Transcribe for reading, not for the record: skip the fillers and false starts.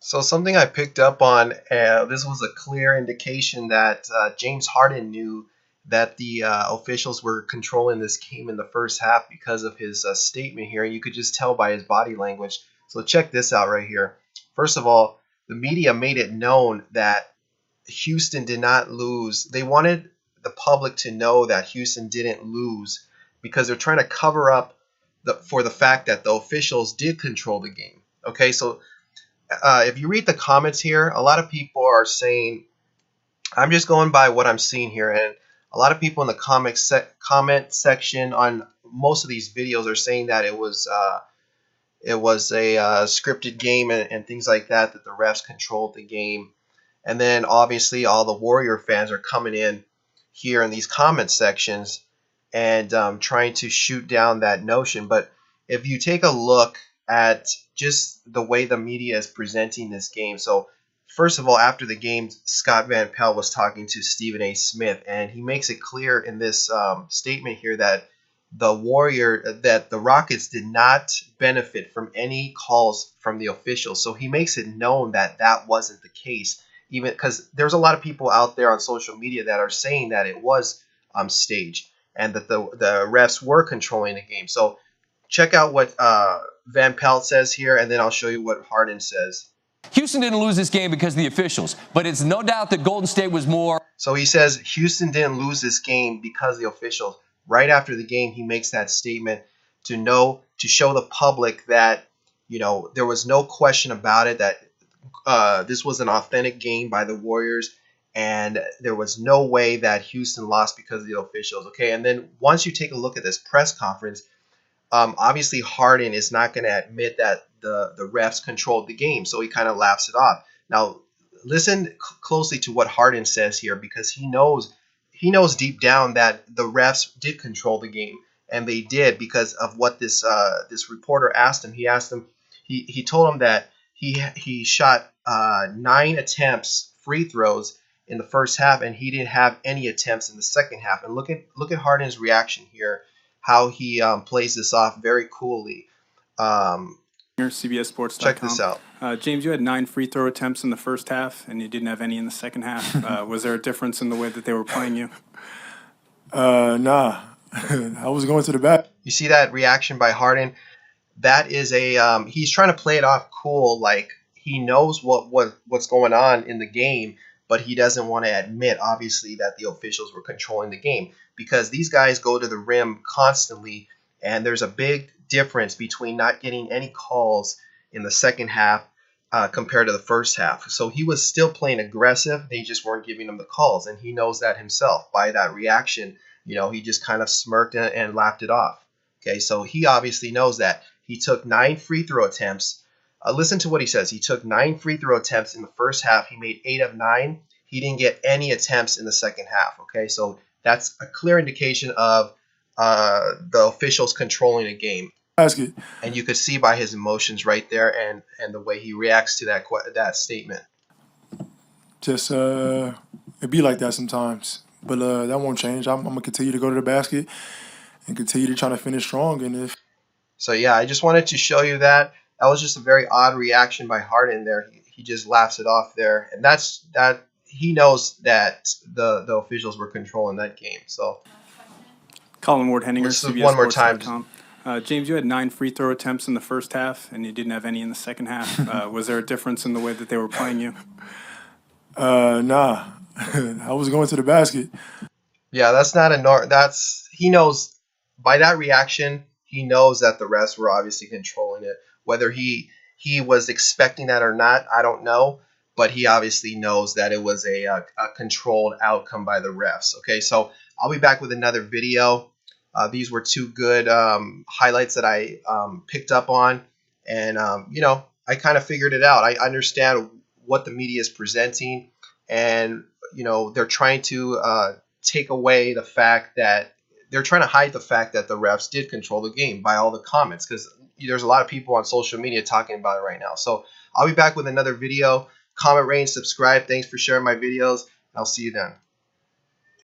So something I picked up on, this was a clear indication that James Harden knew that the officials were controlling this game in the first half because of his statement here. You could just tell by his body language. So check this out right here. First of all, the media made it known that Houston did not lose. They wanted the public to know that Houston didn't lose because they're trying to cover up for the fact that the officials did control the game. Okay, so if you read the comments here, a lot of people are saying, I'm just going by what I'm seeing here, and a lot of people in the comment section on most of these videos are saying that it was a scripted game and things like that, that the refs controlled the game. And then obviously all the Warrior fans are coming in here in these comment sections and trying to shoot down that notion. But if you take a look at just the way the media is presenting this game. So first of all, after the game, Scott Van Pelt was talking to Stephen A. Smith, and he makes it clear in this statement here that the Rockets did not benefit from any calls from the officials. So he makes it known that that wasn't the case, even because there's a lot of people out there on social media that are saying that it was staged and that the refs were controlling the game. So check out what Van Pelt says here, and then I'll show you what Harden says. Houston didn't lose this game because of the officials, but it's no doubt that Golden State was more. So he says Houston didn't lose this game because of the officials. Right after the game, he makes that statement to show the public that, there was no question about it, that this was an authentic game by the Warriors, and there was no way that Houston lost because of the officials. Okay, and then once you take a look at this press conference, obviously Harden is not going to admit that the refs controlled the game, so he kind of laughs it off. Now, listen closely to what Harden says here, because he knows deep down that the refs did control the game, and they did because of what this reporter asked him. He told him that he shot 9 attempts, free throws, in the first half, and he didn't have any attempts in the second half. And look at Harden's reaction here, how he plays this off very coolly. CBSSports.com. Check this out. James, you had 9 free throw attempts in the first half, and you didn't have any in the second half. Was there a difference in the way that they were playing you? Nah. I was going to the back. You see that reaction by Harden? That is he's trying to play it off cool, like he knows what's going on in the game, but he doesn't want to admit, obviously, that the officials were controlling the game, because these guys go to the rim constantly, and there's a big difference between not getting any calls in the second half compared to the first half. So he was still playing aggressive. They just weren't giving him the calls, and he knows that himself. By that reaction, he just kind of smirked and laughed it off. Okay, so he obviously knows that. He took 9 free throw attempts. Listen to what he says. He took 9 free throw attempts in the first half. He made 8 of 9. He didn't get any attempts in the second half. Okay, so that's a clear indication of the officials controlling a game. Basket. And you could see by his emotions right there, and the way he reacts to that statement. Just it be like that sometimes, but that won't change. I'm gonna continue to go to the basket and continue to try to finish strong. And So yeah, I just wanted to show you that. That was just a very odd reaction by Harden there. He just laughs it off there, and that he knows that the officials were controlling that game. So Colin Ward Henninger, CBS one more time. James, you had 9 free throw attempts in the first half, and you didn't have any in the second half. Was there a difference in the way that they were playing you? Nah. I was going to the basket. Yeah, he knows by that reaction. He knows that the refs were obviously controlling it. Whether he was expecting that or not, I don't know. But he obviously knows that it was a controlled outcome by the refs. Okay, so I'll be back with another video. These were 2 good highlights that I picked up on. And, I kind of figured it out. I understand what the media is presenting. And, they're trying to take away the fact that they're trying to hide the fact that the refs did control the game by all the comments, because there's a lot of people on social media talking about it right now. So I'll be back with another video. Comment, rate, and subscribe. Thanks for sharing my videos. I'll see you then.